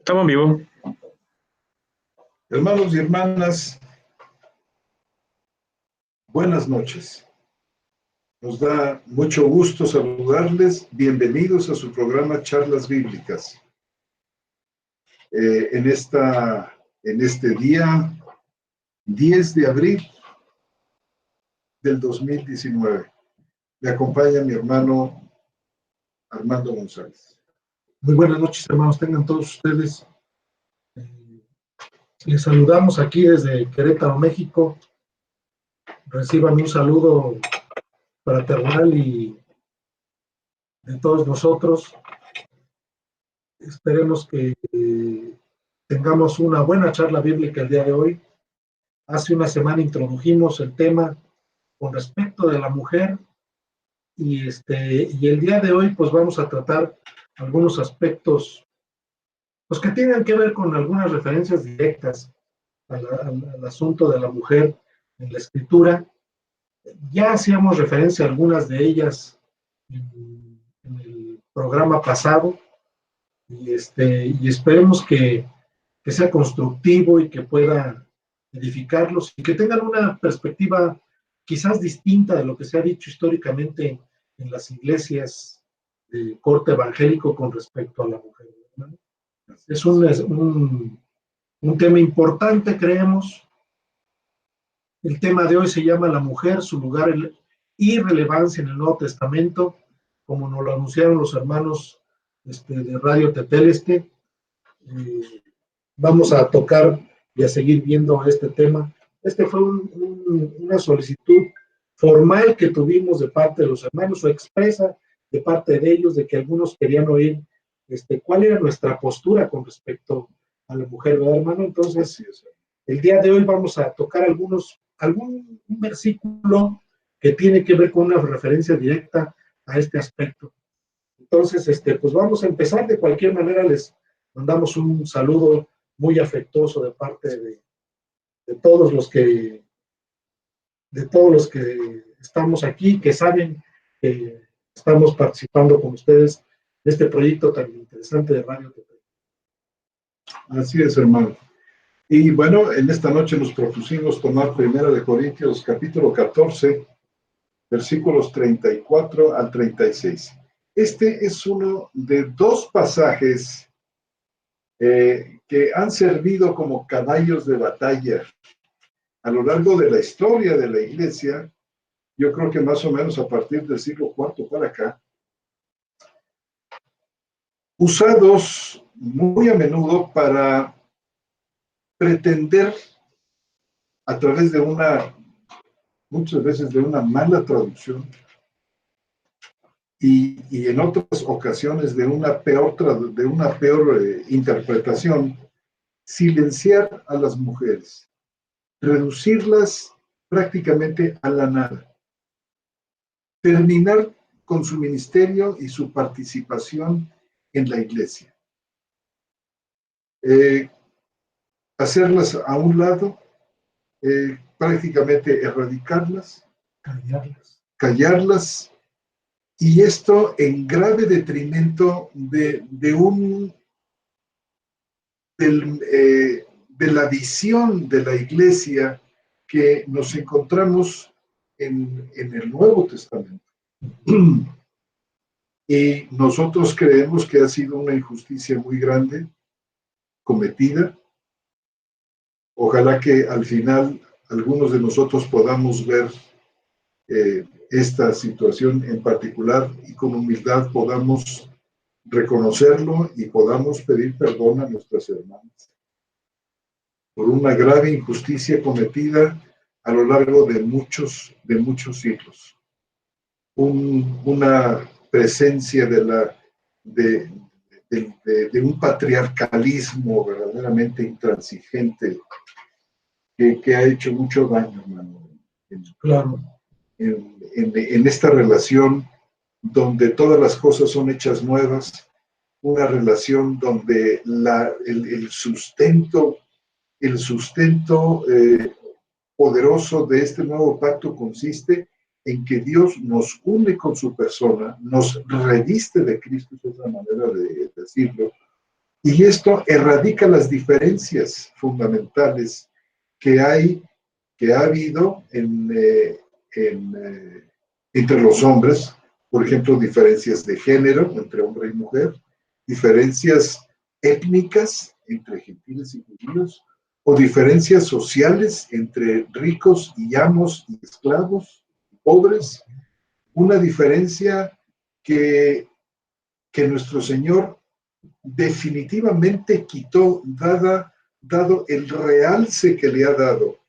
Estamos en vivo. Hermanos y hermanas, buenas noches. Nos da mucho gusto saludarles. Bienvenidos a su programa Charlas Bíblicas. En este día 10 de abril del 2019. Me acompaña mi hermano Armando González. Muy buenas noches, hermanos, tengan todos ustedes. Les saludamos aquí desde Querétaro, México. Reciban un saludo fraternal y de todos nosotros. Esperemos que tengamos una buena charla bíblica el día de hoy. Hace una semana introdujimos el tema con respecto de la mujer y el día de hoy pues vamos a tratar algunos aspectos pues que tengan que ver con algunas referencias directas al asunto de la mujer en la Escritura. Ya hacíamos referencia a algunas de ellas en el programa pasado y esperemos que sea constructivo y que pueda edificarlos y que tengan una perspectiva quizás distinta de lo que se ha dicho históricamente en las iglesias de corte evangélico con respecto a la mujer, ¿no? Es un tema importante, creemos. El tema de hoy se llama La mujer, su lugar y relevancia en el Nuevo Testamento, como nos lo anunciaron los hermanos de Radio Teteleste. Vamos a tocar y a seguir viendo este tema. Fue una solicitud formal que tuvimos de parte de los hermanos, o expresa de parte de ellos, de que algunos querían oír cuál era nuestra postura con respecto a la mujer, ¿verdad, hermano? Entonces, el día de hoy vamos a tocar algún versículo que tiene que ver con una referencia directa a este aspecto. Entonces, pues vamos a empezar. De cualquier manera, les mandamos un saludo muy afectuoso de parte de todos los que estamos aquí, que saben que estamos participando con ustedes de este proyecto tan interesante de Radio TV. Así es, hermano. Y bueno, en esta noche nos propusimos tomar 1 Corintios capítulo 14, versículos 34 al 36. Este es uno de dos pasajes que han servido como caballos de batalla a lo largo de la historia de la iglesia. Yo creo que más o menos a partir del siglo IV para acá, usados muy a menudo para pretender, a través de muchas veces de una mala traducción, y en otras ocasiones de una peor interpretación, silenciar a las mujeres, reducirlas prácticamente a la nada, terminar con su ministerio y su participación en la iglesia, hacerlas a un lado, prácticamente erradicarlas, callarlas, y esto en grave detrimento de la visión de la iglesia que nos encontramos en el Nuevo Testamento. Y nosotros creemos que ha sido una injusticia muy grande cometida. Ojalá que al final algunos de nosotros podamos ver esta situación en particular y con humildad podamos reconocerlo y podamos pedir perdón a nuestras hermanas por una grave injusticia cometida a lo largo de muchos siglos. Una presencia de un patriarcalismo verdaderamente intransigente que ha hecho mucho daño, hermano. Claro. En esta relación donde todas las cosas son hechas nuevas, una relación donde el sustento poderoso de este nuevo pacto consiste en que Dios nos une con su persona, nos reviste de Cristo, es otra manera de decirlo, Y esto erradica las diferencias fundamentales que ha habido entre los hombres, por ejemplo, diferencias de género entre hombre y mujer, diferencias étnicas entre gentiles y judíos, o diferencias sociales entre ricos y amos y esclavos, pobres, una diferencia que nuestro Señor definitivamente quitó, dado el realce que le ha dado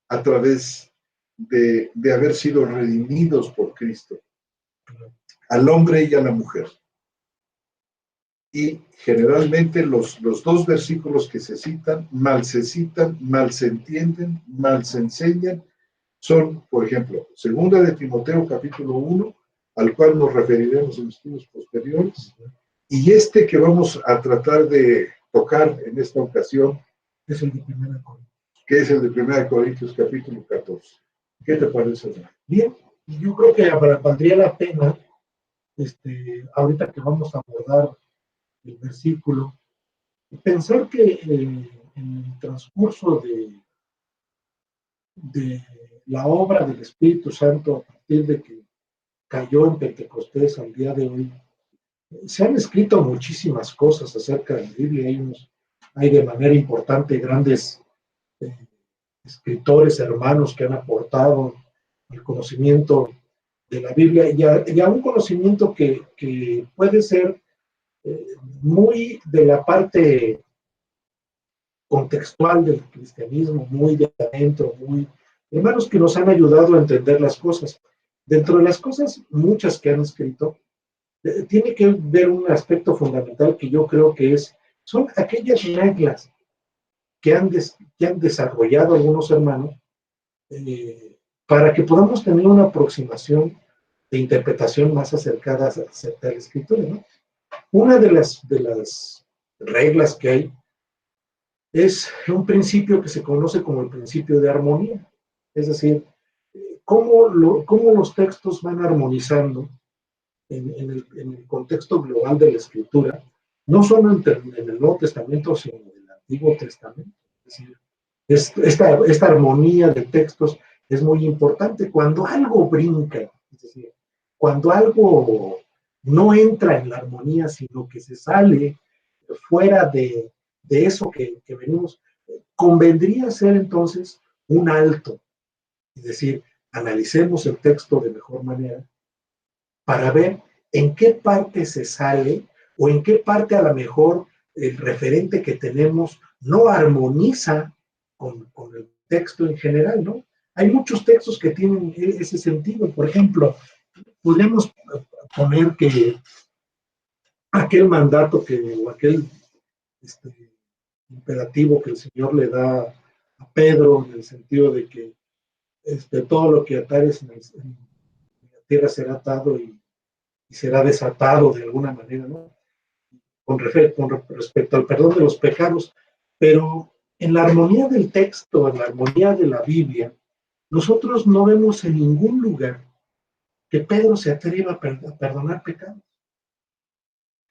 a través de haber sido redimidos por Cristo, al hombre y a la mujer. Y generalmente los dos versículos que se citan, mal se entienden, mal se enseñan, son, por ejemplo, 2 de Timoteo capítulo 1, al cual nos referiremos en estudios posteriores, y este que vamos a tratar de tocar en esta ocasión, Es el de 1 Corintios. Que es el de 1 Corintios capítulo 14. ¿Qué te parece? Bien, yo creo que valdría la pena, ahorita que vamos a abordar el versículo, pensar que en el transcurso de la obra del Espíritu Santo, a partir de que cayó en Pentecostés al día de hoy, se han escrito muchísimas cosas acerca de la Biblia. Hay de manera importante grandes escritores, hermanos que han aportado el conocimiento de la Biblia y a un conocimiento que puede ser muy de la parte contextual del cristianismo, muy de adentro, hermanos que nos han ayudado a entender las cosas. Dentro de las cosas, muchas que han escrito, tiene que ver un aspecto fundamental que yo creo que son aquellas reglas que han desarrollado algunos hermanos para que podamos tener una aproximación de interpretación más acercada a la escritura, ¿no? Una de las reglas que hay es un principio que se conoce como el principio de armonía, es decir, cómo los textos van armonizando en el contexto global de la escritura, no solo en el Nuevo Testamento, sino en el Antiguo Testamento. Es decir, esta armonía de textos es muy importante. Cuando algo brinca, es decir, cuando algo no entra en la armonía, sino que se sale fuera de eso que venimos, convendría hacer entonces un alto, es decir, analicemos el texto de mejor manera para ver en qué parte se sale o en qué parte a lo mejor el referente que tenemos no armoniza con el texto en general, ¿no? Hay muchos textos que tienen ese sentido. Por ejemplo, podríamos poner que aquel mandato o aquel imperativo que el Señor le da a Pedro, en el sentido de que todo lo que atares en la tierra será atado y será desatado de alguna manera, ¿no? Con respecto al perdón de los pecados, pero en la armonía del texto, en la armonía de la Biblia, nosotros no vemos en ningún lugar que Pedro se atreva a perdonar pecados.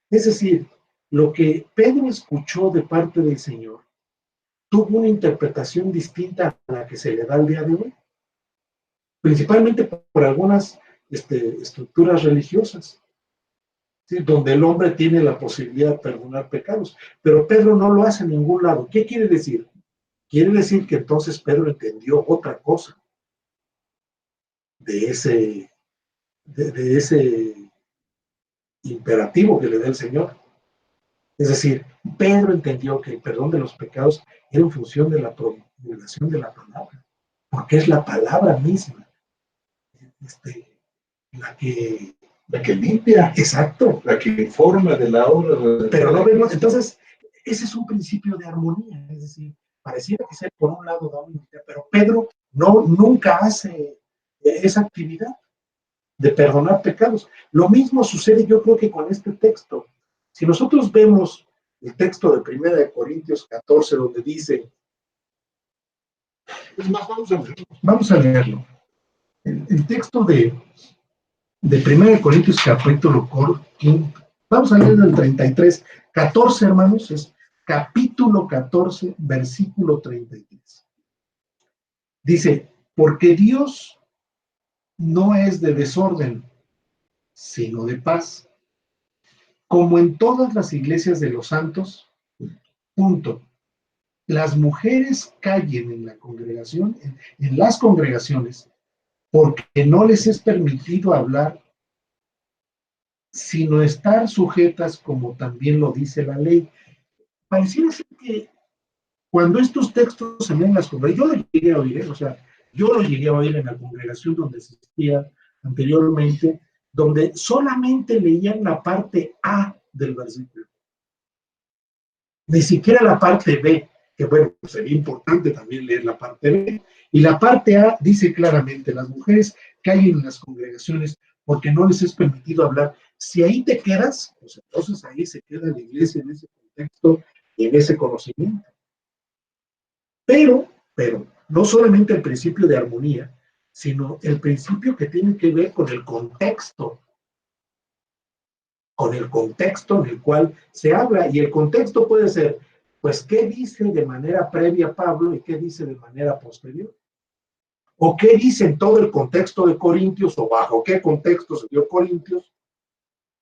Es decir, lo que Pedro escuchó de parte del Señor tuvo una interpretación distinta a la que se le da al día de hoy, principalmente por algunas estructuras religiosas, ¿sí? Donde el hombre tiene la posibilidad de perdonar pecados, pero Pedro no lo hace en ningún lado. ¿Qué quiere decir? Quiere decir que entonces Pedro entendió otra cosa de ese imperativo que le da el Señor. Es decir, Pedro entendió que el perdón de los pecados era en función de la promulgación de la palabra, porque es la palabra misma la que limpia, exacto, la que informa de la obra. Pero no vemos, entonces, ese es un principio de armonía, es decir, pareciera que ser por un lado da una idea, pero Pedro nunca hace esa actividad de perdonar pecados. Lo mismo sucede, yo creo, que con este texto. Si nosotros vemos el texto de 1 Corintios 14, donde dice, es más, vamos a leerlo. El texto de 1 Corintios capítulo 15, vamos a leer del 33, 14, hermanos, es capítulo 14, versículo 33. Dice, porque Dios no es de desorden, sino de paz, como en todas las iglesias de los santos, punto. Las mujeres callen en la congregación, en las congregaciones, porque no les es permitido hablar, sino estar sujetas como también lo dice la ley. Pareciera ser que cuando estos textos se leen en las congregaciones, yo lo llegué a oír, o sea, yo lo llegué a oír en la congregación donde existía anteriormente, donde solamente leían la parte A del versículo, ni siquiera la parte B, que bueno, sería importante también leer la parte B, y la parte A dice claramente, las mujeres callen en las congregaciones porque no les es permitido hablar. Si ahí te quedas, pues entonces ahí se queda la iglesia en ese contexto y en ese conocimiento. Pero, no solamente el principio de armonía, sino el principio que tiene que ver con el contexto en el cual se habla, y el contexto puede ser, pues, ¿qué dice de manera previa Pablo y qué dice de manera posterior? ¿O qué dice en todo el contexto de Corintios, o bajo qué contexto se dio Corintios?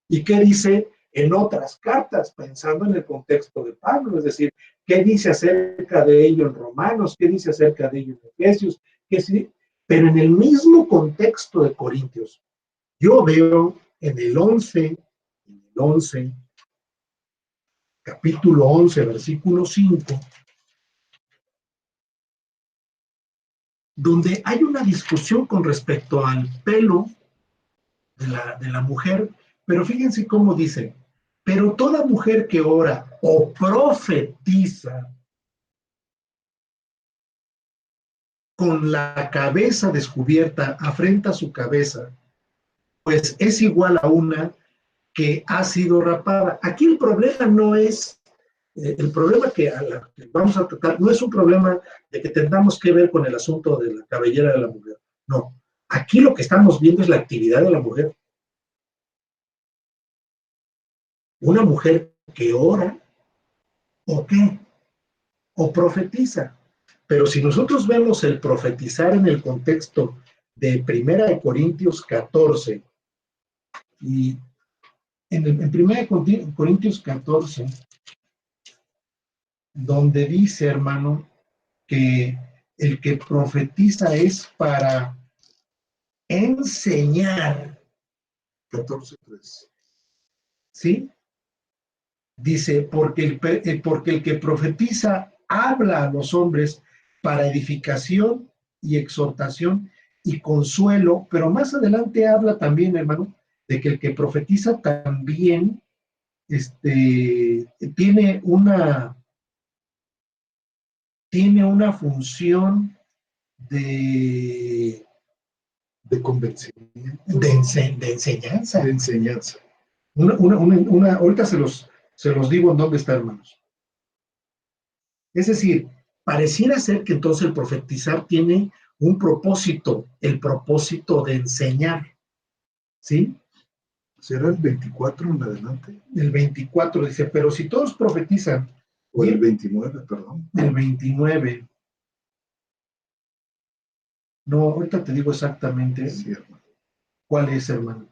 ¿Y qué dice en otras cartas, pensando en el contexto de Pablo? Es decir, ¿qué dice acerca de ello en Romanos? ¿Qué dice acerca de ello en Efesios? ¿Qué sí? Pero en el mismo contexto de Corintios, yo veo en el 11, capítulo 11, versículo 5, donde hay una discusión con respecto al pelo de la mujer, pero fíjense cómo dice, pero toda mujer que ora o profetiza con la cabeza descubierta, afrenta su cabeza, pues es igual a una que ha sido rapada. Aquí el problema no es, el problema que vamos a tratar, no es un problema de que tengamos que ver con el asunto de la cabellera de la mujer. No, aquí lo que estamos viendo es la actividad de la mujer. Una mujer que ora, ¿o qué? O profetiza. Pero si nosotros vemos el profetizar en el contexto de 1 Corintios 14, y en 1 Corintios 14, donde dice, hermano, que el que profetiza es para enseñar. 14:3. ¿Sí? Dice, porque el que profetiza habla a los hombres para edificación y exhortación y consuelo, pero más adelante habla también, hermano, de que el que profetiza también tiene una función de convencimiento. De enseñanza. De enseñanza. Ahorita se los digo en dónde está, hermanos. Es decir, pareciera ser que entonces el profetizar tiene un propósito, el propósito de enseñar. ¿Sí? ¿Será el 24 en adelante? El 24 dice, pero si todos profetizan. O el 29, perdón. El 29. No, ahorita te digo exactamente sí, cuál es, hermano.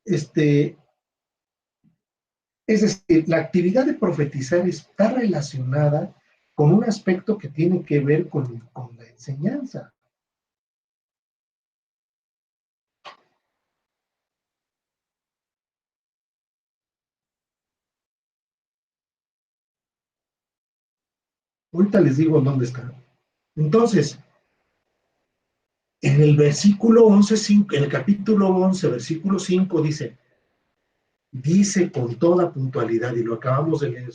Es decir, la actividad de profetizar está relacionada con un aspecto que tiene que ver con la enseñanza. Ahorita les digo dónde está. Entonces, en el versículo 11, en el capítulo 11, versículo 5 dice con toda puntualidad, y lo acabamos de leer,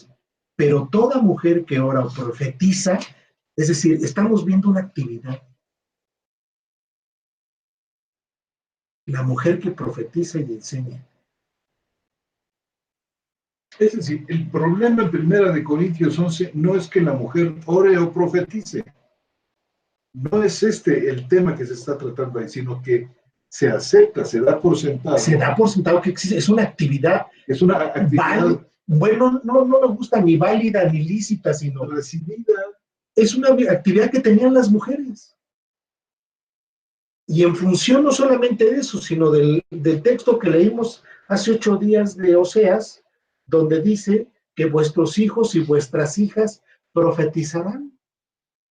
pero toda mujer que ora o profetiza, es decir, estamos viendo una actividad. La mujer que profetiza y enseña. Es decir, el problema en 1 Corintios 11 no es que la mujer ore o profetice. No es el tema que se está tratando ahí, sino que se acepta, se da por sentado. Se da por sentado que existe, es una actividad. Es una actividad bueno, no me gusta ni válida ni lícita, sino recibida. Es una actividad que tenían las mujeres. Y en función no solamente de eso, sino del texto que leímos hace 8 días de Oseas, donde dice que vuestros hijos y vuestras hijas profetizarán,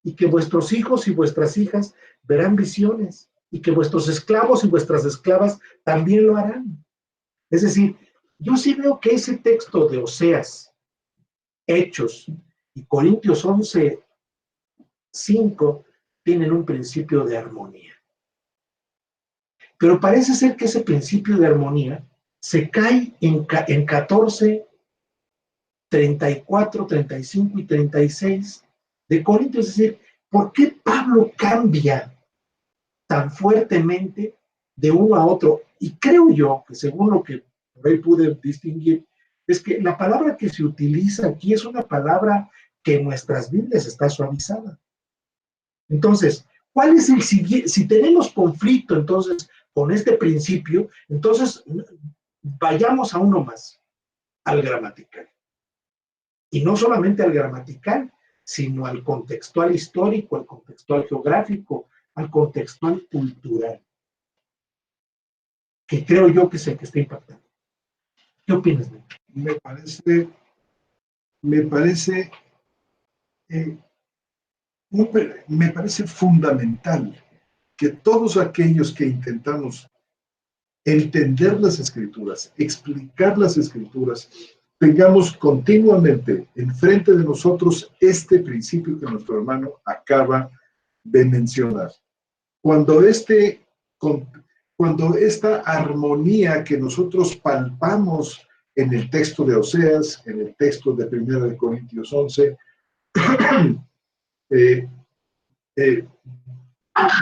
y que vuestros hijos y vuestras hijas verán visiones, y que vuestros esclavos y vuestras esclavas también lo harán. Es decir, yo sí veo que ese texto de Oseas, Hechos y Corintios 11:5 tienen un principio de armonía. Pero parece ser que ese principio de armonía se cae en 14, 34, 35 y 36 de Corintios. Es decir, ¿por qué Pablo cambia tan fuertemente de uno a otro? Y creo yo que según lo que por ahí pude distinguir, es que la palabra que se utiliza aquí es una palabra que en nuestras Biblias está suavizada. Entonces, ¿cuál es el siguiente? Si tenemos conflicto entonces con este principio, entonces vayamos a uno más, al gramatical. Y no solamente al gramatical, sino al contextual histórico, al contextual geográfico, al contextual cultural, que creo yo que es el que está impactando. ¿Qué opinas, Nick? Me parece fundamental que todos aquellos que intentamos entender las Escrituras, explicar las Escrituras, tengamos continuamente enfrente de nosotros este principio que nuestro hermano acaba de mencionar. Cuando esta armonía que nosotros palpamos en el texto de Oseas, en el texto de 1 Corintios 11,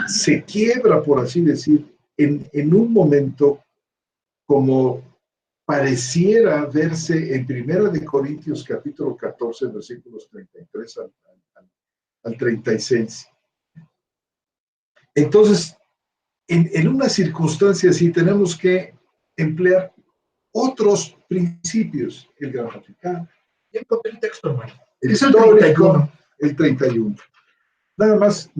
se quiebra, por así decir, en un momento como pareciera verse en 1 Corintios capítulo 14, versículos 33 al 36. Entonces, en una circunstancia así tenemos que emplear otros principios, el gramatical. Ya encontré el texto, hermano. Es el 31. El 31. Nada más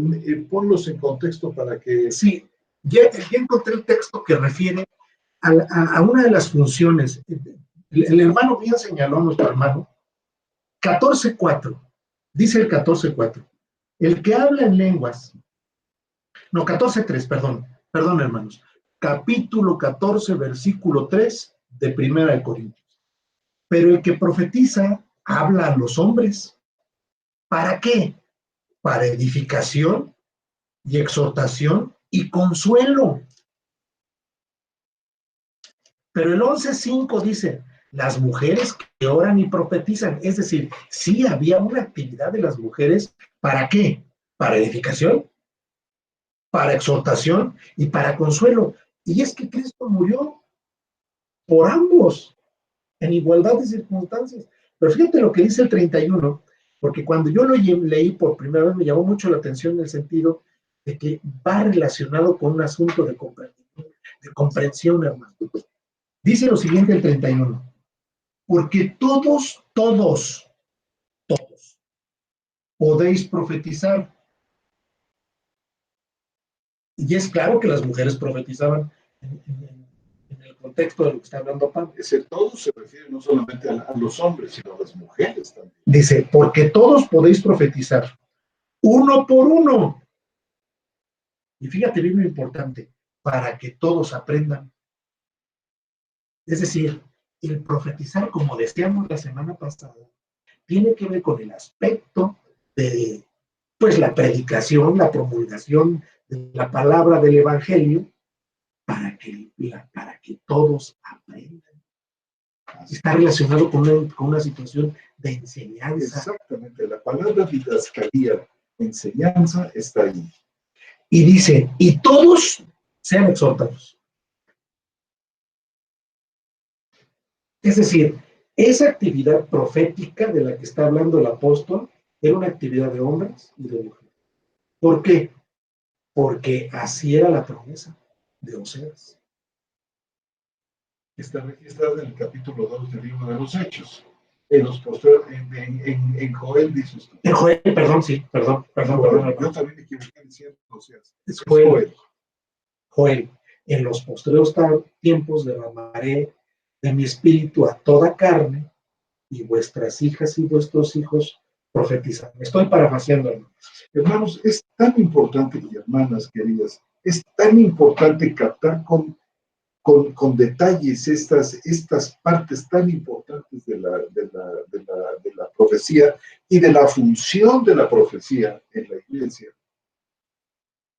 ponlos en contexto para que... Sí, ya encontré el texto que refiere a una de las funciones. El hermano bien señaló a nuestro hermano. 14:4. Dice el 14:4. El que habla en lenguas. No, 14:3, perdón, hermanos. Capítulo 14, versículo 3 de 1 Corintios. Pero el que profetiza habla a los hombres. ¿Para qué? Para edificación y exhortación y consuelo. Pero el 11:5 dice, las mujeres que oran y profetizan. Es decir, sí había una actividad de las mujeres. ¿Para qué? Para edificación, para exhortación y para consuelo. Y es que Cristo murió por ambos, en igualdad de circunstancias. Pero fíjate lo que dice el 31, porque cuando yo lo leí por primera vez me llamó mucho la atención en el sentido de que va relacionado con un asunto de comprensión, hermano. Dice lo siguiente el 31, porque todos podéis profetizar. Y es claro que las mujeres profetizaban en el contexto de lo que está hablando Pablo. Ese todos se refiere no solamente a los hombres, sino a las mujeres también. Dice, porque todos podéis profetizar, uno por uno. Y fíjate bien lo importante, para que todos aprendan. Es decir, el profetizar, como decíamos la semana pasada, tiene que ver con el aspecto de, pues, la predicación, la promulgación de la palabra del evangelio, para que todos aprendan. Está relacionado con una situación de enseñanza. Exactamente, la palabra didascalía, enseñanza, está ahí. Y dice, y todos sean exhortados. Es decir, esa actividad profética de la que está hablando el apóstol era una actividad de hombres y de mujeres. ¿Por qué? Porque así era la promesa de Oseas. Está registrada en el capítulo 2 del libro de los Hechos. En los postreros, en Joel dices tú. En Joel, perdón, sí, perdón. Yo también me equivoqué diciendo, o sea, es Joel. Joel, en los postreros tiempos derramaré de mi espíritu a toda carne, y vuestras hijas y vuestros hijos profetizan. Me estoy parafraseando, hermanos. Hermanos, es tan importante, y hermanas queridas, es tan importante captar con detalles estas partes tan importantes de la profecía y de la función de la profecía en la iglesia.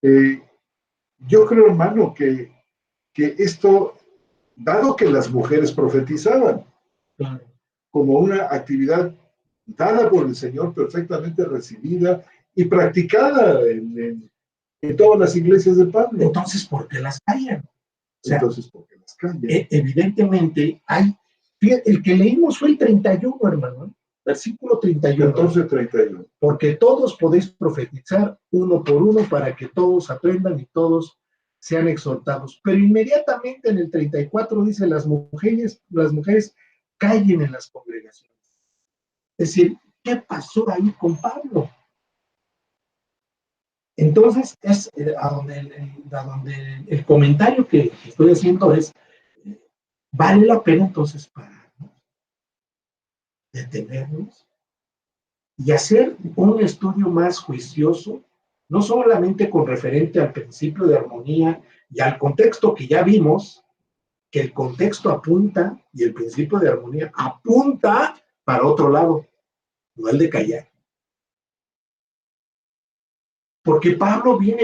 Yo creo, hermano, que esto, dado que las mujeres profetizaban, claro, como una actividad dada por el Señor, perfectamente recibida y practicada en todas las iglesias de Pablo. Entonces, ¿por qué las callan? O sea, entonces, ¿por qué las callan? Evidentemente, el que leímos fue el 31, hermano, versículo 31. 14:31. Porque todos podéis profetizar uno por uno para que todos aprendan y todos sean exhortados. Pero inmediatamente en el 34 dice, las mujeres callen en las congregaciones. Es decir, ¿qué pasó ahí con Pablo? Entonces, es a donde el comentario que estoy haciendo es, ¿vale la pena entonces pararnos, detenernos y hacer un estudio más juicioso, no solamente con referente al principio de armonía y al contexto que ya vimos, que el contexto apunta y el principio de armonía apunta para otro lado, no el de callar? Porque Pablo viene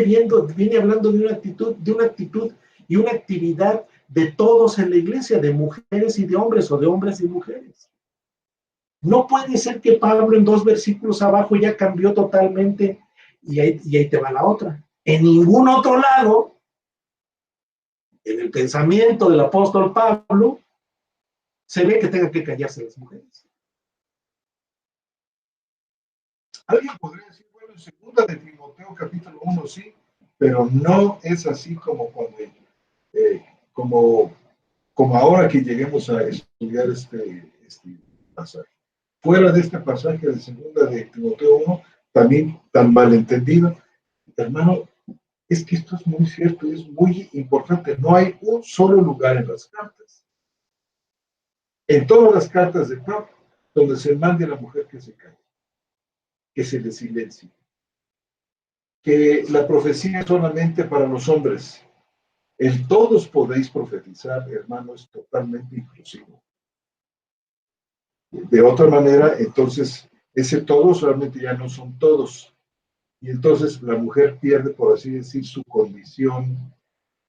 hablando de una actitud y una actividad de todos en la iglesia, de mujeres y de hombres, o de hombres y mujeres. No puede ser que Pablo en 2 versículos abajo ya cambió totalmente y ahí te va la otra. En ningún otro lado, en el pensamiento del apóstol Pablo, se ve que tengan que callarse las mujeres. Alguien podría decir, bueno, en 2 de Timoteo capítulo 1 sí, pero no es así como cuando, como ahora que lleguemos a estudiar este pasaje. Fuera de este pasaje de 2 de Timoteo 1, también tan malentendido, hermano, es que esto es muy cierto, es muy importante. No hay un solo lugar en las cartas, en todas las cartas de Pablo, donde se mande a la mujer que se calle, que se le silencie, que la profecía es solamente para los hombres. El todos podéis profetizar, hermano, es totalmente inclusivo. De otra manera, entonces, ese todos realmente ya no son todos. Y entonces la mujer pierde, por así decir, su condición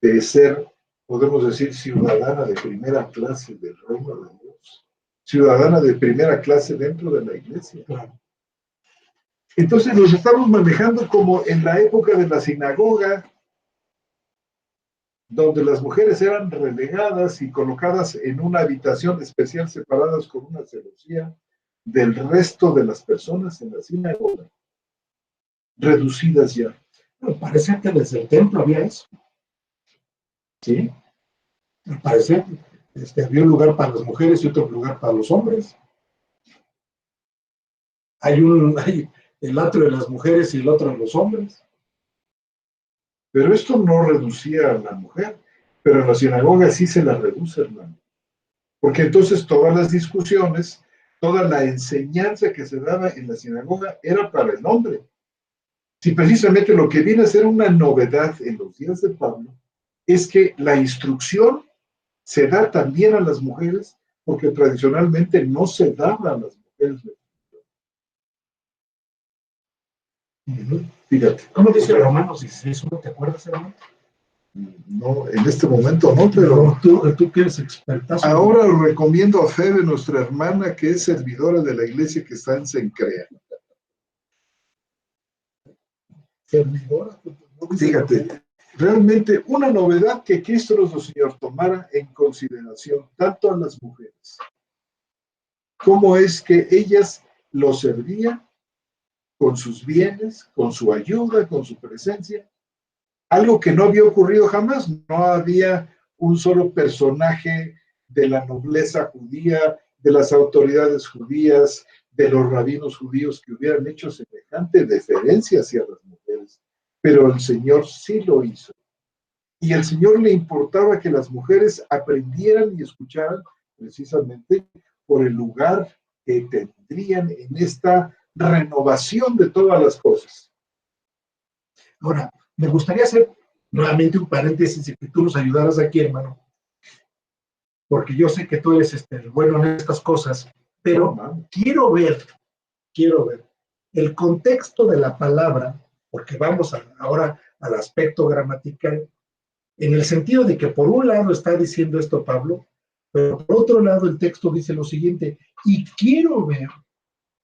de ser, podemos decir, ciudadana de primera clase del reino de Dios. Ciudadana de primera clase dentro de la iglesia. Entonces nos estamos manejando como en la época de la sinagoga, donde las mujeres eran relegadas y colocadas en una habitación especial, separadas con una celosía del resto de las personas en la sinagoga, reducidas ya. Me parece que desde el templo había eso. ¿Sí? Me parece que había un lugar para las mujeres y otro lugar para los hombres. Hay el atrio de las mujeres y el otro de los hombres. Pero esto no reducía a la mujer, pero en la sinagoga sí se la reduce, hermano. Porque entonces todas las discusiones, toda la enseñanza que se daba en la sinagoga era para el hombre. Si precisamente lo que viene a ser una novedad en los días de Pablo es que la instrucción se da también a las mujeres, porque tradicionalmente no se daba a las mujeres. Fíjate. ¿Cómo dice Romanos 16:1? ¿Te acuerdas, hermano? No, en este momento no, pero tú que eres expertazo. Ahora recomiendo a Febe, nuestra hermana, que es servidora de la iglesia que está en Sencrea. Servidora. Fíjate, realmente una novedad que Cristo nuestro Señor tomara en consideración tanto a las mujeres, como es que ellas lo servían con sus bienes, con su ayuda, con su presencia, algo que no había ocurrido jamás. No había un solo personaje de la nobleza judía, de las autoridades judías, de los rabinos judíos que hubieran hecho semejante deferencia hacia las mujeres, pero el Señor sí lo hizo. Y al Señor le importaba que las mujeres aprendieran y escucharan precisamente por el lugar que tendrían en esta renovación de todas las cosas. Ahora, me gustaría hacer nuevamente un paréntesis y que tú nos ayudaras aquí, hermano, porque yo sé que tú eres bueno en estas cosas, pero quiero ver el contexto de la palabra, porque vamos ahora al aspecto gramatical, en el sentido de que por un lado está diciendo esto Pablo, pero por otro lado el texto dice lo siguiente, y quiero ver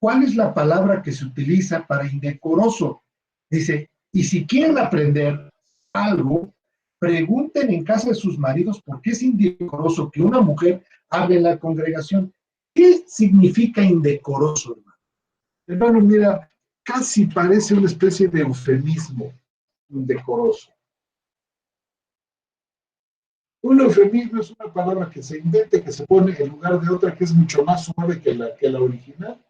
cuál es la palabra que se utiliza para indecoroso. Dice, y si quieren aprender algo, pregunten en casa de sus maridos por qué es indecoroso que una mujer hable en la congregación. ¿Qué significa indecoroso, hermano? Hermano, mira, casi parece una especie de eufemismo, indecoroso. Un eufemismo es una palabra que se inventa, que se pone en lugar de otra que es mucho más suave que la original,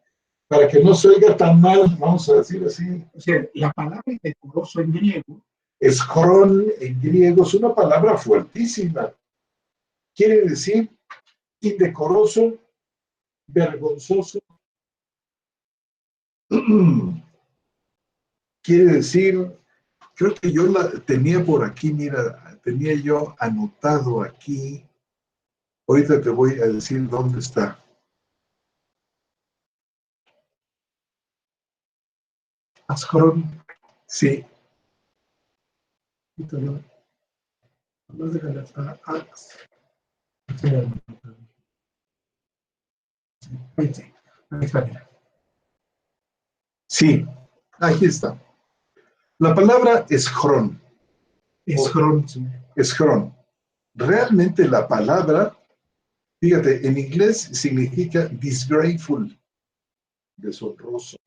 para que no se oiga tan mal, vamos a decir así. O sea, la palabra indecoroso en griego, eschrón en griego, es una palabra fuertísima. Quiere decir indecoroso, vergonzoso. Quiere decir, creo que yo la tenía por aquí, mira, tenía yo anotado aquí. Ahorita te voy a decir dónde está. ascrón. Sí. Sí, aquí está. La palabra eschrón. Eschrón. Realmente la palabra, fíjate, en inglés significa disgraceful, deshonroso.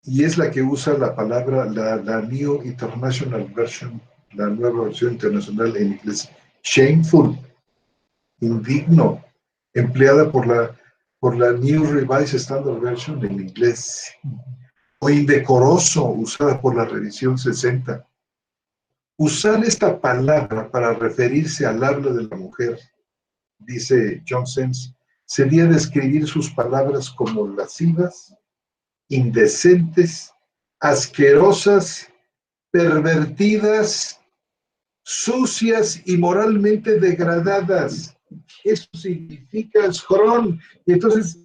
Y es la que usa la palabra, la New International Version, la nueva versión internacional en inglés. Shameful, indigno, empleada por la New Revised Standard Version en inglés. O indecoroso, usada por la revisión 60. Usar esta palabra para referirse al habla de la mujer, dice John Sims, sería describir sus palabras como lascivas, indecentes, asquerosas, pervertidas, sucias y moralmente degradadas. Eso significa eschrón. Y entonces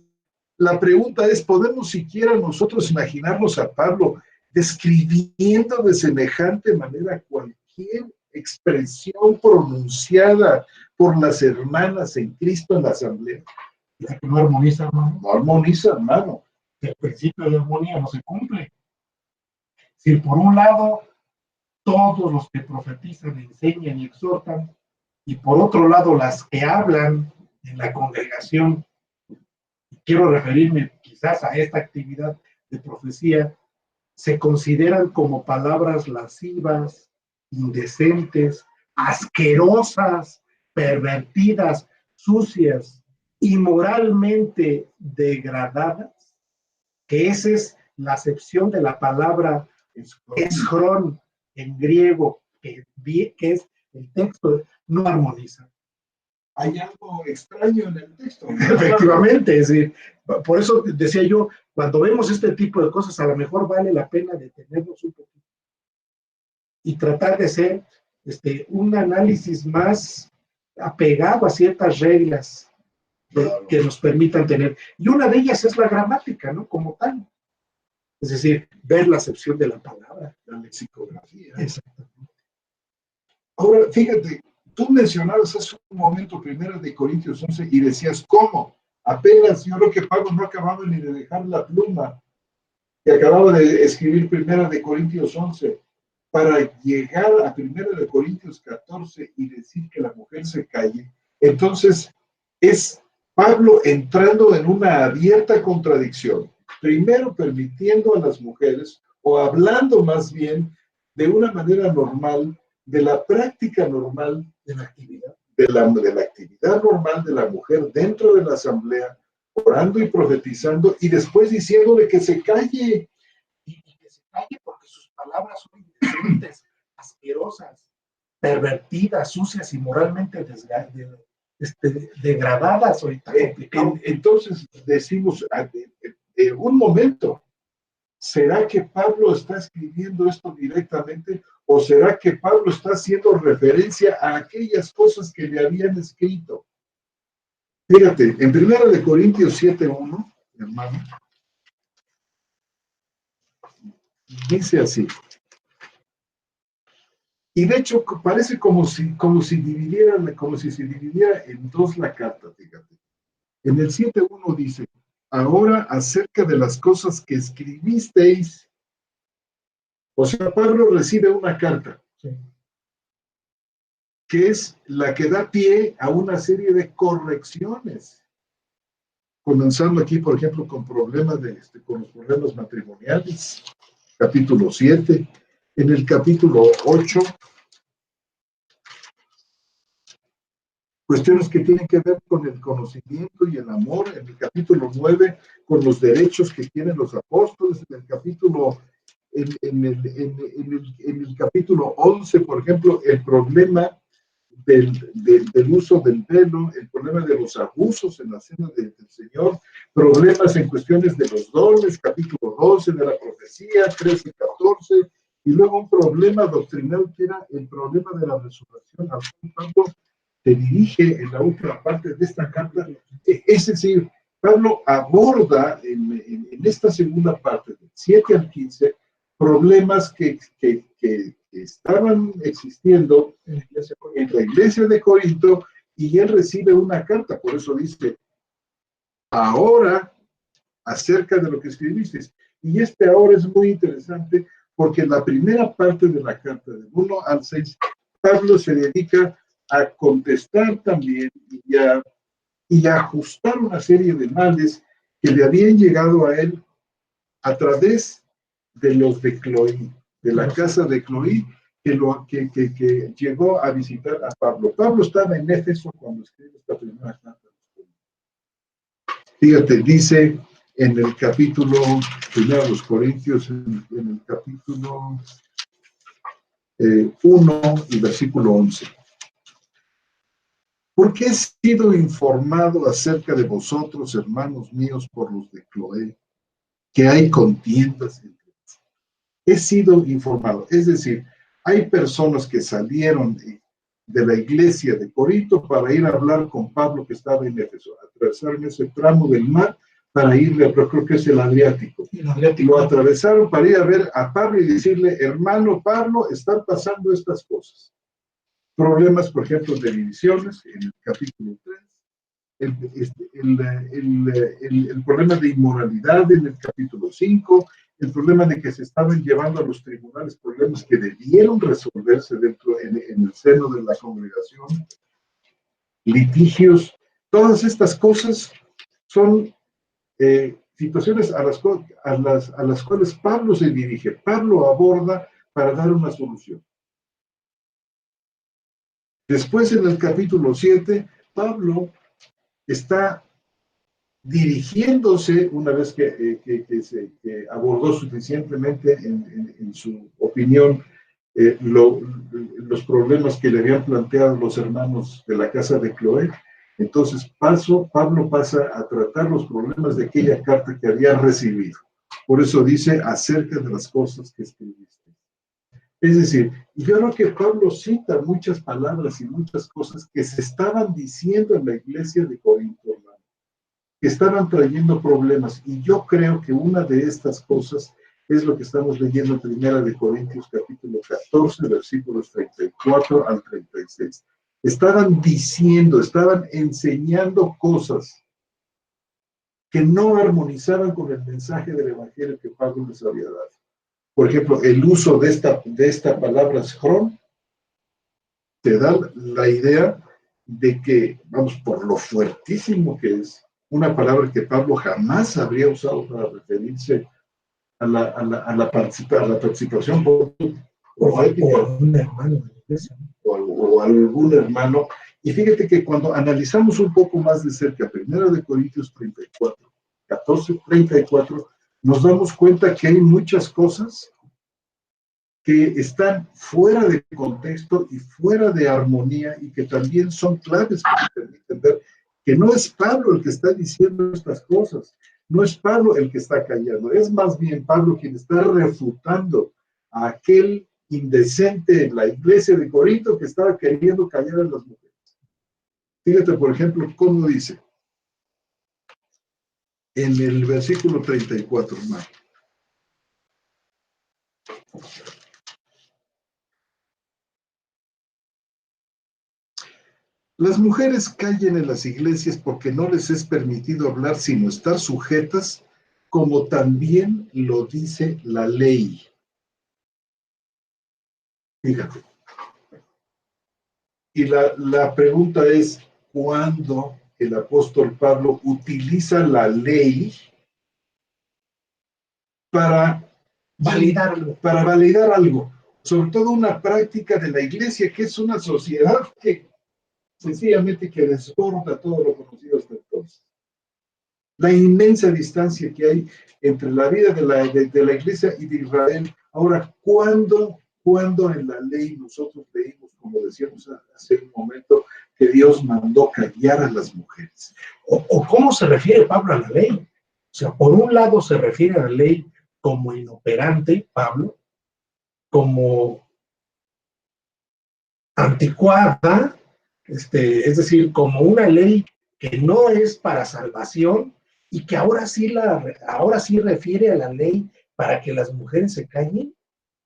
la pregunta es, ¿podemos siquiera nosotros imaginarnos a Pablo describiendo de semejante manera cualquier expresión pronunciada por las hermanas en Cristo en la asamblea? Ya que no armoniza, hermano. No armoniza, hermano. El principio de armonía no se cumple. Si por un lado todos los que profetizan, enseñan y exhortan, y por otro lado las que hablan en la congregación, quiero referirme quizás a esta actividad de profecía, se consideran como palabras lascivas, indecentes, asquerosas, pervertidas, sucias y moralmente degradadas, que esa es la acepción de la palabra eschrón en griego, que es el texto, no armoniza. Hay algo extraño en el texto. Efectivamente, es decir, por eso decía yo, cuando vemos este tipo de cosas, a lo mejor vale la pena detenernos un poquito y tratar de hacer un análisis más apegado a ciertas reglas que nos permitan tener. Y una de ellas es la gramática, ¿no? Como tal. Es decir, ver la acepción de la palabra. La lexicografía. Exactamente. Ahora, fíjate, tú mencionabas hace un momento 1 Corintios 11 y decías, ¿cómo? Apenas, yo creo que Pablo no acababa ni de dejar la pluma, que acababa de escribir 1 Corintios 11, para llegar a 1 Corintios 14 y decir que la mujer se calle. Entonces, es Pablo entrando en una abierta contradicción. Primero, permitiendo a las mujeres, o hablando más bien de una manera normal, de la práctica normal de la actividad de la actividad normal de la mujer dentro de la asamblea, orando y profetizando, y después diciéndole que se calle. Y que se calle porque sus palabras son indecentes, asquerosas, pervertidas, sucias y moralmente degradadas. Entonces decimos, un momento, ¿será que Pablo está escribiendo esto directamente o será que Pablo está haciendo referencia a aquellas cosas que le habían escrito? Fíjate, en 1 Corintios 7:1, hermano, dice así. Y de hecho parece como si se dividiera en dos la carta, fíjate. En el 7:1 dice, ahora acerca de las cosas que escribisteis. O sea, Pablo recibe una carta, sí, que es la que da pie a una serie de correcciones. Comenzando aquí, por ejemplo, con con los problemas matrimoniales, capítulo 7. En el capítulo 8, cuestiones que tienen que ver con el conocimiento y el amor. En el capítulo 9, con los derechos que tienen los apóstoles. En el capítulo, en el capítulo 11, por ejemplo, el problema del uso del velo, el problema de los abusos en la cena del Señor, problemas en cuestiones de los dones, capítulo 12, de la profecía, 13 y 14, y luego un problema doctrinal que era el problema de la resurrección, al cual se dirige en la última parte de esta carta. Es decir, Pablo aborda en esta segunda parte, del 7 al 15, problemas que estaban existiendo en la iglesia de Corinto, y él recibe una carta. Por eso dice, ahora, acerca de lo que escribiste. Y ahora es muy interesante, porque en la primera parte de la carta, del 1 al 6, Pablo se dedica a contestar también y a ajustar una serie de males que le habían llegado a él a través de los de Cloí, de la casa de Cloí, que llegó a visitar a Pablo. Pablo estaba en Éfeso cuando escribe esta primera carta. Fíjate, dice en el capítulo, primero de los Corintios, en el capítulo 1 y versículo 11. Porque he sido informado acerca de vosotros, hermanos míos, por los de Cloé, que hay contiendas entre vosotros. He sido informado, es decir, hay personas que salieron de la iglesia de Corinto para ir a hablar con Pablo, que estaba en Éfeso, atravesaron ese tramo del mar para irle, pero creo que es el Adriático. Lo atravesaron para ir a ver a Pablo y decirle, hermano Pablo, están pasando estas cosas. Problemas, por ejemplo, de divisiones, en el capítulo 3, el problema de inmoralidad en el capítulo 5, el problema de que se estaban llevando a los tribunales problemas que debieron resolverse en el seno de la congregación, litigios. Todas estas cosas son situaciones a las cuales Pablo se dirige, Pablo aborda para dar una solución. Después, en el capítulo 7, Pablo está dirigiéndose, una vez que abordó suficientemente en su opinión los problemas que le habían planteado los hermanos de la casa de Cloé. Entonces Pablo pasa a tratar los problemas de aquella carta que había recibido. Por eso dice, acerca de las cosas que escribiste. Es decir, yo creo que Pablo cita muchas palabras y muchas cosas que se estaban diciendo en la iglesia de Corinto, hermano, que estaban trayendo problemas. Y yo creo que una de estas cosas es lo que estamos leyendo en 1 Corintios capítulo 14, versículos 34 al 36. Estaban diciendo, estaban enseñando cosas que no armonizaban con el mensaje del evangelio que Pablo les había dado. Por ejemplo, el uso de esta palabra schron te da la idea de que, vamos, por lo fuertísimo que es, una palabra que Pablo jamás habría usado para referirse a la participación o algún hermano, Y fíjate que cuando analizamos un poco más de cerca, 1 Corintios 34, 14, 34, nos damos cuenta que hay muchas cosas que están fuera de contexto y fuera de armonía y que también son claves que nos permiten ver que no es Pablo el que está diciendo estas cosas, no es Pablo el que está callando, es más bien Pablo quien está refutando a aquel indecente en la iglesia de Corinto que estaba queriendo callar a las mujeres. Fíjate, por ejemplo, cómo dice en el versículo 34, hermano. Las mujeres callen en las iglesias porque no les es permitido hablar sino estar sujetas, como también lo dice la ley. Fíjate. Y la pregunta es, ¿cuándo el apóstol Pablo utiliza la ley para validar algo? Sobre todo una práctica de la iglesia, que es una sociedad que sencillamente que desborda todo lo conocido hasta entonces. La inmensa distancia que hay entre la vida de la iglesia y de Israel. Ahora, ¿cuándo en la ley nosotros leímos, como decíamos hace un momento, que Dios mandó callar a las mujeres? ¿O cómo se refiere Pablo a la ley? O sea, por un lado se refiere a la ley como inoperante, Pablo, como anticuada, es decir, como una ley que no es para salvación y que ahora sí refiere a la ley para que las mujeres se callen.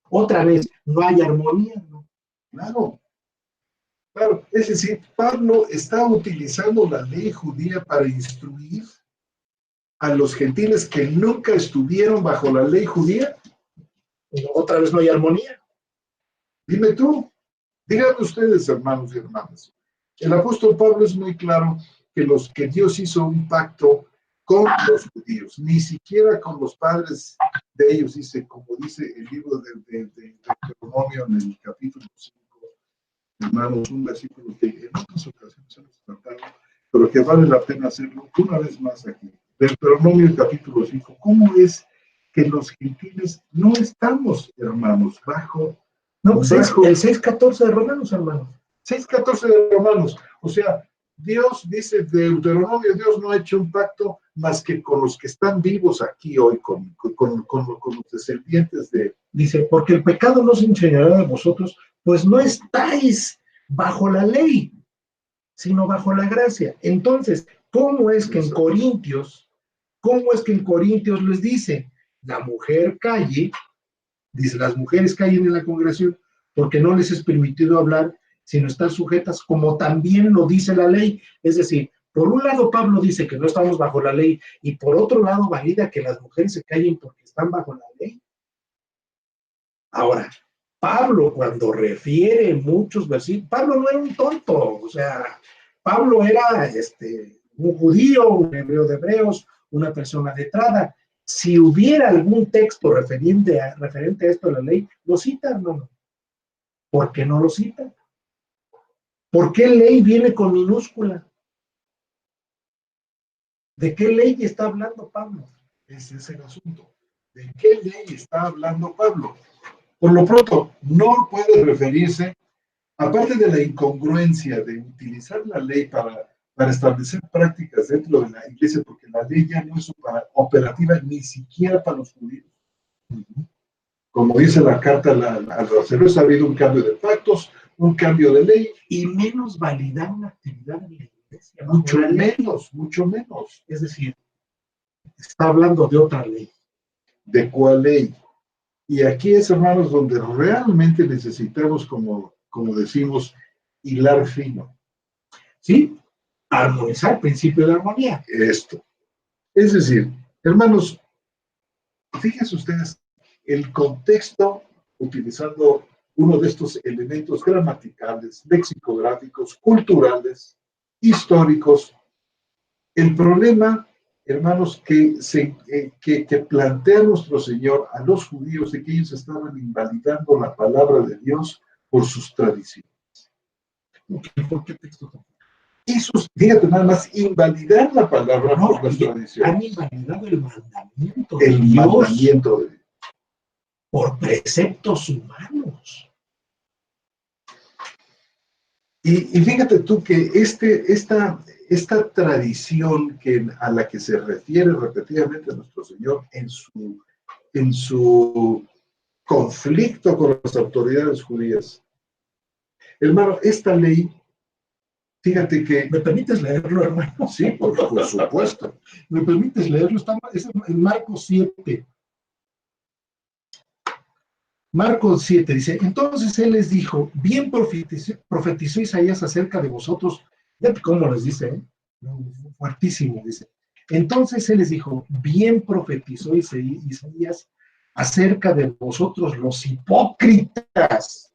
Otra vez, no hay armonía, ¿no? Claro, es decir, Pablo está utilizando la ley judía para instruir a los gentiles que nunca estuvieron bajo la ley judía. Otra vez no hay armonía. Dime tú, díganme ustedes, hermanos y hermanas. El apóstol Pablo es muy claro que Dios hizo un pacto con los judíos, ni siquiera con los padres de ellos, como dice el libro de Deuteronomio en el capítulo 5, hermanos, un versículo que en otras ocasiones hemos tratado, pero que vale la pena hacerlo una vez más aquí. Deuteronomio capítulo 5, ¿cómo es que los gentiles no estamos, hermanos, bajo... No, el 6.14 de Romanos, hermanos. 6.14 de Romanos. O sea, Dios dice de Deuteronomio, Dios no ha hecho un pacto más que con los que están vivos aquí hoy, con los descendientes de... Dice, porque el pecado no se enseñará de vosotros, pues no estáis bajo la ley, sino bajo la gracia. Entonces, ¿cómo es que en Corintios les dice, la mujer calle, dice, las mujeres callen en la congregación, porque no les es permitido hablar, sino estar sujetas, como también lo dice la ley? Es decir, por un lado Pablo dice que no estamos bajo la ley, y por otro lado valida que las mujeres se callen porque están bajo la ley. Ahora, Pablo, cuando refiere muchos versículos, Pablo no era un tonto, o sea, Pablo era un judío, un hebreo de hebreos, una persona letrada. Si hubiera algún texto referente a esto de la ley, lo cita, hermano. ¿Por qué no lo cita? ¿Por qué ley viene con minúscula? ¿De qué ley está hablando Pablo? Ese es el asunto. ¿De qué ley está hablando Pablo? Por lo pronto, no puede referirse, aparte de la incongruencia de utilizar la ley para establecer prácticas dentro de la iglesia, porque la ley ya no es operativa ni siquiera para los judíos. Como dice la carta al Rosario, ha habido un cambio de pactos, un cambio de ley. Y menos validar una actividad de la iglesia. Mucho menos. Es decir, está hablando de otra ley. ¿De cuál ley? Y aquí es, hermanos, donde realmente necesitamos, como decimos, hilar fino. ¿Sí? Armonizar, principio de armonía. Esto. Es decir, hermanos, fíjense ustedes, el contexto, utilizando uno de estos elementos gramaticales, lexicográficos, culturales, históricos, el problema, hermanos, que plantea nuestro Señor a los judíos de que ellos estaban invalidando la palabra de Dios por sus tradiciones. ¿Por qué texto? Eso, fíjate, nada más invalidar la palabra No, por las tradiciones. han invalidado el mandamiento El de Dios mandamiento de Dios. por preceptos humanos. Y fíjate tú que esta tradición a la que se refiere repetidamente nuestro Señor en su conflicto con las autoridades judías, hermano, esta ley, fíjate que... ¿Me permites leerlo, hermano? Sí, por supuesto. ¿Me permites leerlo? Es en Marcos 7. Marcos 7 dice, entonces él les dijo, bien profetizó Isaías acerca de vosotros. Fíjate cómo les dice, ¿eh? Fuertísimo, dice. Entonces él les dijo, bien profetizó Isaías acerca de vosotros los hipócritas.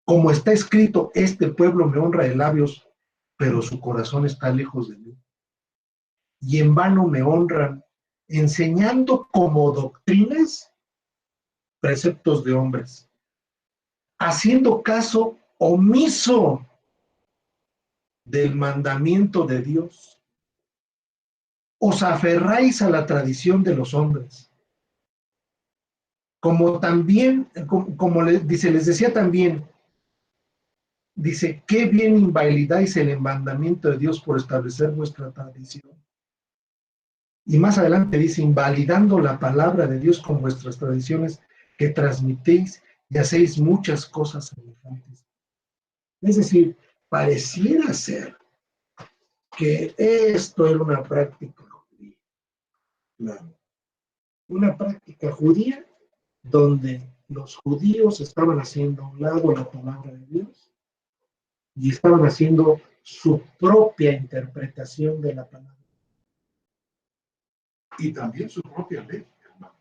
Como está escrito, este pueblo me honra de labios, pero su corazón está lejos de mí. Y en vano me honran, enseñando como doctrinas preceptos de hombres, haciendo caso omiso del mandamiento de Dios. Os aferráis a la tradición de los hombres. Como también, como les decía también, dice, qué bien invalidáis el mandamiento de Dios por establecer vuestra tradición. Y más adelante dice, invalidando la palabra de Dios con vuestras tradiciones que transmitéis y hacéis muchas cosas semejantes. Es decir, pareciera ser que esto era una práctica judía. Claro. Una práctica judía donde los judíos estaban haciendo a un lado la palabra de Dios y estaban haciendo su propia interpretación de la palabra. Y también su propia ley, hermano.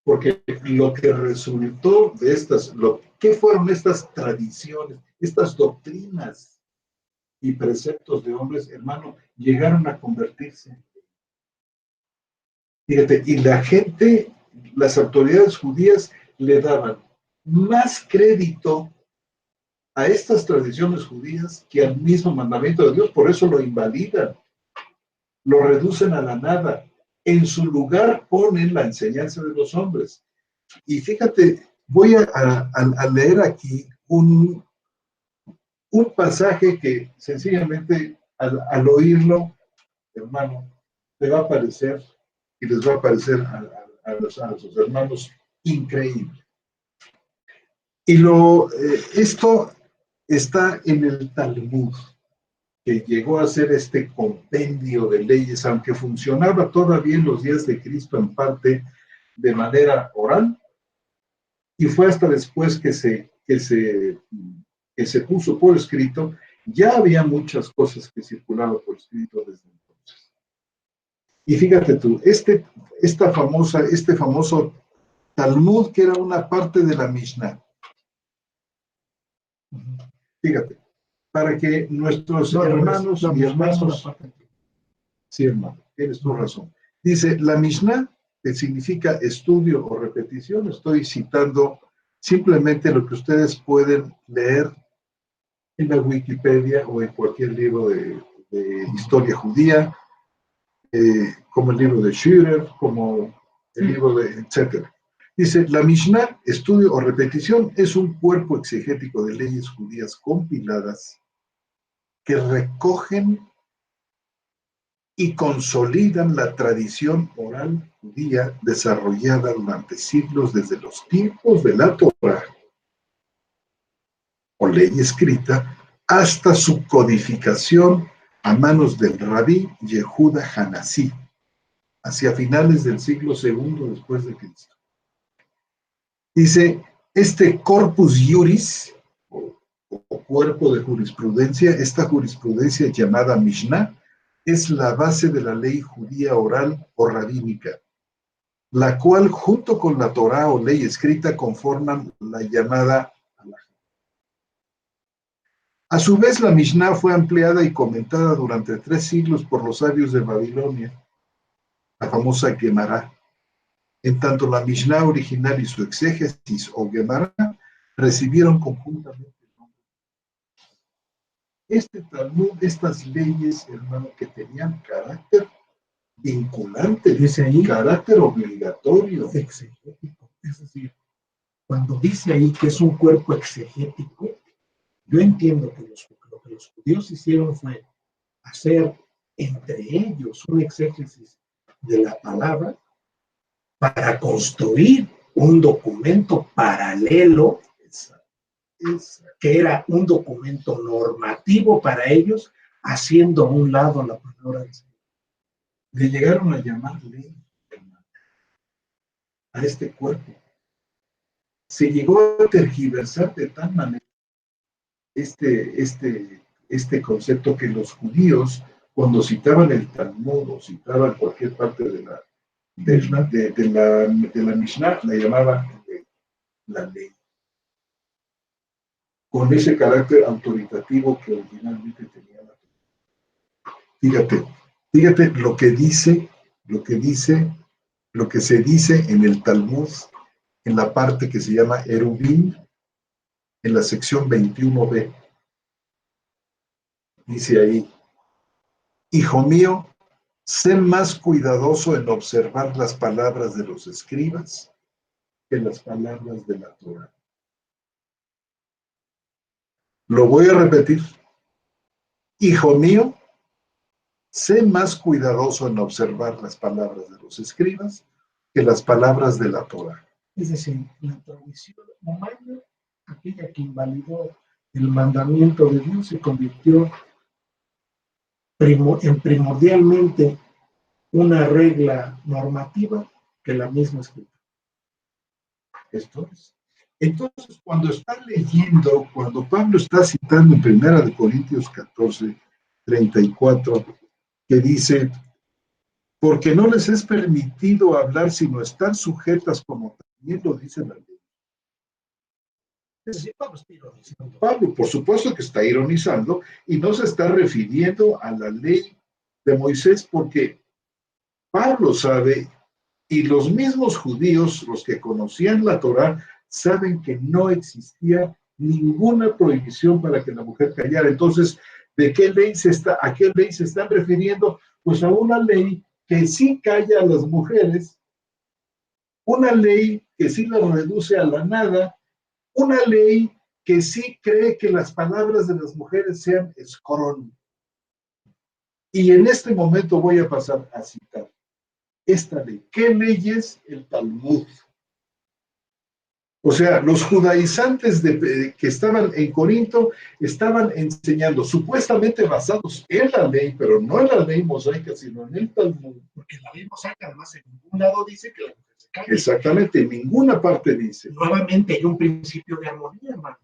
Porque lo que resultó de ¿qué fueron estas tradiciones, estas doctrinas y preceptos de hombres, hermano? Llegaron a convertirse. Fíjate, y la gente, las autoridades judías le daban más crédito a estas tradiciones judías que al mismo mandamiento de Dios, por eso lo invalidan, lo reducen a la nada. En su lugar ponen la enseñanza de los hombres. Y fíjate, voy a leer aquí un pasaje que sencillamente al oírlo, hermano, te va a parecer y les va a parecer a los hermanos increíble. Y esto está en el Talmud, que llegó a ser este compendio de leyes, aunque funcionaba todavía en los días de Cristo en parte de manera oral, y fue hasta después que se puso por escrito. Ya había muchas cosas que circulaban por escrito desde entonces. Y fíjate tú, este famoso Talmud, que era una parte de la Mishnah. Fíjate, para que nuestros hermanos y hermanos... Sí, hermano, tienes tu razón. Dice, la Mishnah, que significa estudio o repetición, estoy citando simplemente lo que ustedes pueden leer en la Wikipedia o en cualquier libro de historia judía, como el libro de Schürer, como el libro de etcétera. Dice, la Mishnah, estudio o repetición, es un cuerpo exegético de leyes judías compiladas que recogen y consolidan la tradición oral judía desarrollada durante siglos desde los tiempos de la Torá o ley escrita hasta su codificación a manos del rabí Yehuda Hanasí hacia finales del siglo II después de Cristo. Dice, este corpus iuris o cuerpo de jurisprudencia, esta jurisprudencia llamada Mishnah, es la base de la ley judía oral o rabínica, la cual junto con la Torá o ley escrita conforman la llamada halajá. A su vez, la Mishnah fue ampliada y comentada durante 3 siglos por los sabios de Babilonia, la famosa Gemara. En tanto, la Mishnah original y su exégesis o Gemara recibieron conjuntamente el nombre. Este Talmud, estas leyes, hermano, que tenían carácter vinculante, Dice ahí, carácter obligatorio. exegético. Es decir, cuando dice ahí que es un cuerpo exegético, yo entiendo que lo que los judíos hicieron fue hacer entre ellos un exégesis de la palabra para construir un documento paralelo, que era un documento normativo para ellos, haciendo a un lado la palabra del Señor. Le llegaron a llamar ley, hermano, a este cuerpo. Se llegó a tergiversar de tal manera este concepto que los judíos, cuando citaban el Talmud o citaban cualquier parte de la Mishnah, la llamaban la ley, con ese carácter autoritativo que originalmente tenía la ley. Fíjate lo que se dice en el Talmud, en la parte que se llama Eruvin, en la sección 21b. Dice ahí: hijo mío, sé más cuidadoso en observar las palabras de los escribas que las palabras de la Torah. Lo voy a repetir. Hijo mío, sé más cuidadoso en observar las palabras de los escribas que las palabras de la Torah. Es decir, la tradición humana, aquella que invalidó el mandamiento de Dios, se convirtió en primordialmente una regla normativa que la misma escritura. Esto es. Entonces, cuando Pablo está citando en 1 Corintios 14, 34, que dice: porque no les es permitido hablar sino estar sujetas, como también lo dice la ley. Es decir, Pablo está ironizando. Pablo, por supuesto que está ironizando, y no se está refiriendo a la ley de Moisés, porque Pablo sabe, y los mismos judíos, los que conocían la Torá, saben que no existía ninguna prohibición para que la mujer callara. Entonces, ¿a qué ley se están refiriendo? Pues a una ley que sí calla a las mujeres, una ley que sí las reduce a la nada, una ley que sí cree que las palabras de las mujeres sean escorón. Y en este momento voy a pasar a citar esta ley. ¿Qué ley es? El Talmud. O sea, los judaizantes que estaban en Corinto estaban enseñando, supuestamente basados en la ley, pero no en la ley mosaica, sino en el Talmud. Porque la ley mosaica, además, en ningún lado dice que la mujer se calle. Exactamente, en ninguna parte dice. Nuevamente hay un principio de armonía, hermano.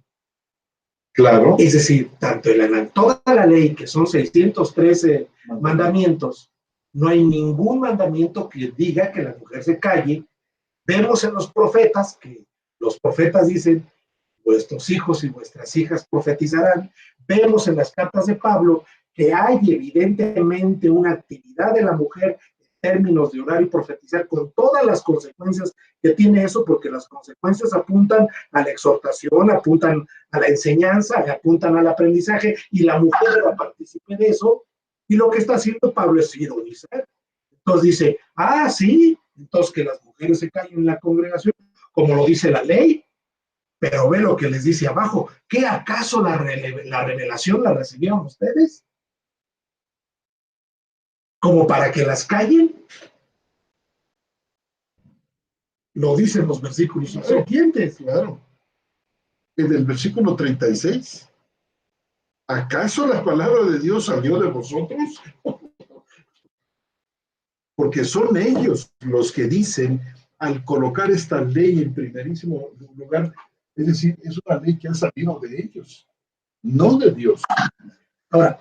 Claro. Es decir, tanto en toda la ley, que son 613 mandamientos, no hay ningún mandamiento que diga que la mujer se calle. Vemos en los profetas que los profetas dicen: vuestros hijos y vuestras hijas profetizarán. Vemos en las cartas de Pablo que hay evidentemente una actividad de la mujer en términos de orar y profetizar, con todas las consecuencias que tiene eso, porque las consecuencias apuntan a la exhortación, apuntan a la enseñanza, apuntan al aprendizaje, y la mujer era partícipe de eso. Y lo que está haciendo Pablo es ironizar. Entonces dice: sí, entonces que las mujeres se callen en la congregación, como lo dice la ley. Pero ve lo que les dice abajo: ¿qué acaso la revelación la recibieron ustedes? ¿Como para que las callen? Lo dicen los versículos siguientes. Claro. En el versículo 36, ¿acaso la palabra de Dios salió de vosotros? Porque son ellos los que dicen, al colocar esta ley en primerísimo lugar, es decir, es una ley que ha salido de ellos, no de Dios.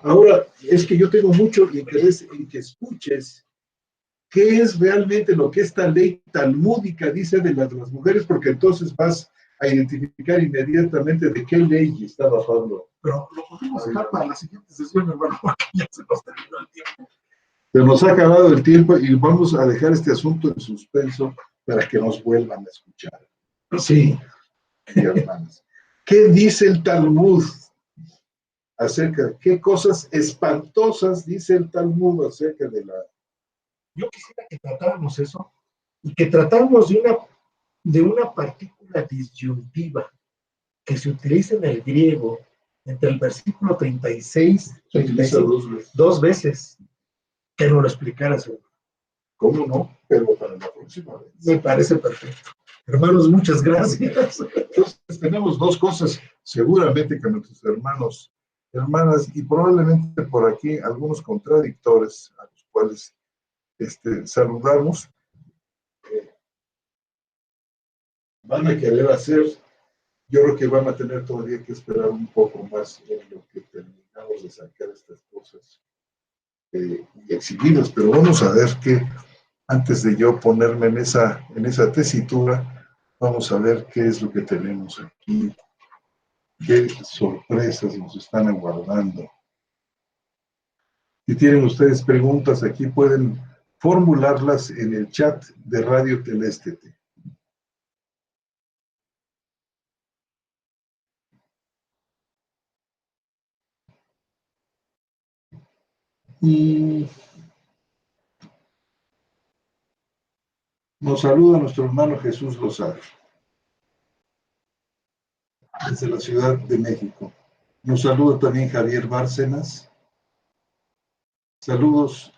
Ahora, es que yo tengo mucho interés en que escuches qué es realmente lo que esta ley talmúdica dice de las mujeres, porque entonces vas a identificar inmediatamente de qué ley estaba Pablo. Pero lo podemos dejar para la siguiente sesión, hermano, porque ya se nos terminó el tiempo. Se nos ha acabado el tiempo y vamos a dejar este asunto en suspenso para que nos vuelvan a escuchar. Sí. Hermanos, ¿qué dice el Talmud acerca de qué cosas espantosas dice el Talmud acerca de la... Yo quisiera que tratáramos eso y que tratáramos de una partícula disyuntiva que se utiliza en el griego entre el versículo 36 y 35, dos veces, que nos lo explicaras. ¿Cómo no? Pero para la próxima vez. Me parece perfecto. Hermanos, muchas gracias. Entonces, tenemos dos cosas, seguramente que nuestros hermanos, hermanas, y probablemente por aquí algunos contradictores a los cuales saludamos, van a querer hacer. Yo creo que van a tener todavía que esperar un poco más en lo que terminamos de sacar estas cosas y exhibirlas, pero vamos a ver que antes de yo ponerme en esa tesitura, vamos a ver qué es lo que tenemos aquí, qué sorpresas nos están aguardando. Si tienen ustedes preguntas aquí, pueden formularlas en el chat de Radio Telestete. Y nos saluda nuestro hermano Jesús Lozada, desde la Ciudad de México. Nos saluda también Javier Bárcenas. Saludos.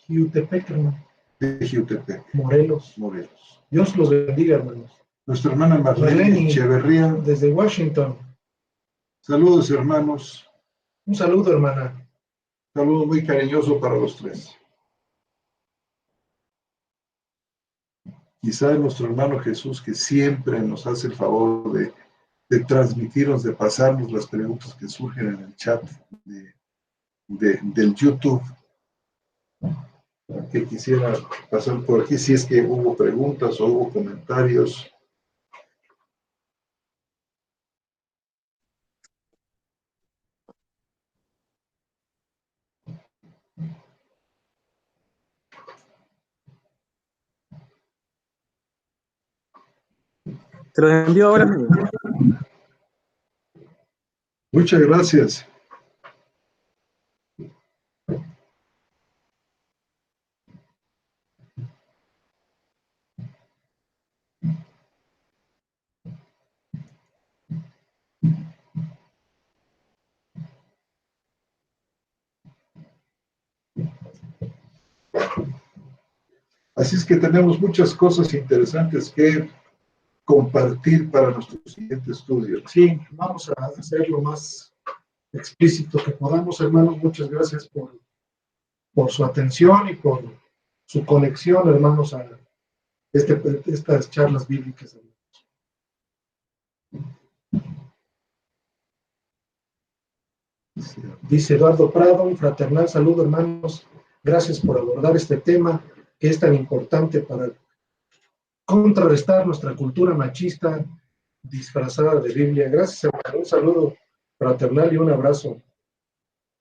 Jiutepec, hermano. De Jiutepec. Morelos. Dios los bendiga, hermanos. Nuestra hermana Marlene Echeverría. Desde Washington. Saludos, hermanos. Un saludo, hermana. Un saludo muy cariñoso para los tres. Quizá nuestro hermano Jesús, que siempre nos hace el favor de transmitirnos, de pasarnos las preguntas que surgen en el chat del YouTube, que quisiera pasar por aquí, si es que hubo preguntas o hubo comentarios. Te lo envío ahora mismo. Muchas gracias. Así es que tenemos muchas cosas interesantes que compartir para nuestro siguiente estudio. Sí, vamos a hacer lo más explícito que podamos, hermanos. Muchas gracias por su atención y por su conexión, hermanos, a estas charlas bíblicas. Dice Eduardo Prado, un fraternal saludo, hermanos. Gracias por abordar este tema que es tan importante para contrarrestar nuestra cultura machista disfrazada de Biblia. Gracias, hermano. Un saludo fraternal y un abrazo.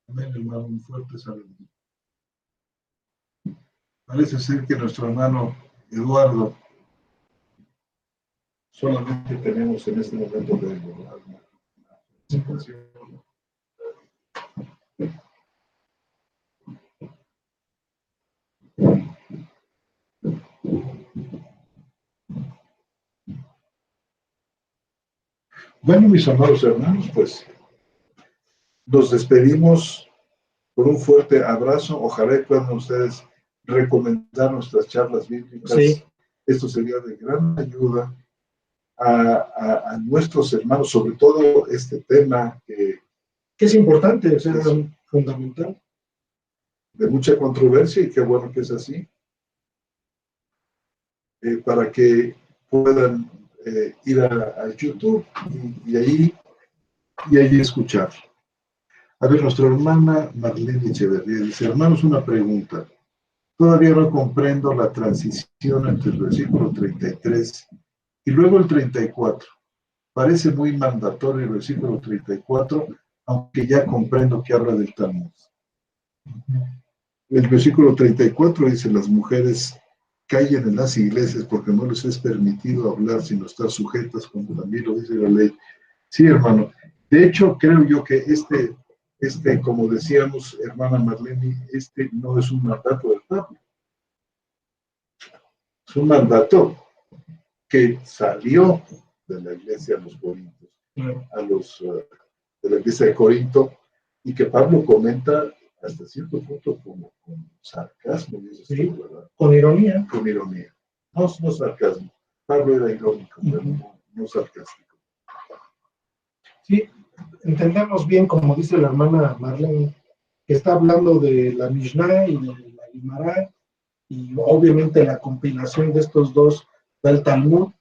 Amén, hermano. Un fuerte saludo. Parece ser que nuestro hermano Eduardo solamente tenemos en este momento de una situación. Bueno, mis amados hermanos, pues nos despedimos con un fuerte abrazo. Ojalá puedan ustedes recomendar nuestras charlas bíblicas. Sí. Esto sería de gran ayuda a nuestros hermanos, sobre todo este tema que es importante, es fundamental. De mucha controversia, y qué bueno que es así, para que puedan ir a YouTube y ahí escuchar. A ver, nuestra hermana Marlene Echeverría dice: hermanos, una pregunta. Todavía no comprendo la transición entre el versículo 33 y luego el 34. Parece muy mandatorio el versículo 34, aunque ya comprendo que habla del Talmud. El versículo 34 dice: las mujeres callen en las iglesias porque no les es permitido hablar sino estar sujetas, como también lo dice la ley. Sí, hermano, De hecho, creo yo que como decíamos, hermana Marlene, no es un mandato del Pablo. Es un mandato que salió de la iglesia de los Corintios, de la iglesia de Corinto, y que Pablo comenta hasta cierto punto con sarcasmo, Sí, ¿verdad? con ironía. Con ironía. No sarcasmo. Pablo era irónico, pero no sarcástico. Sí, entendemos bien, como dice la hermana Marlene, que está hablando de la Mishnah y de la Guimará, y obviamente la compilación de estos dos del Talmud,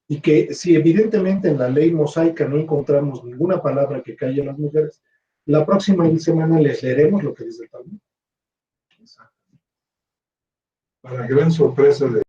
y que si evidentemente en la ley mosaica no encontramos ninguna palabra que calle a las mujeres, la próxima semana les leeremos lo que dice el Talmud. Para gran sorpresa de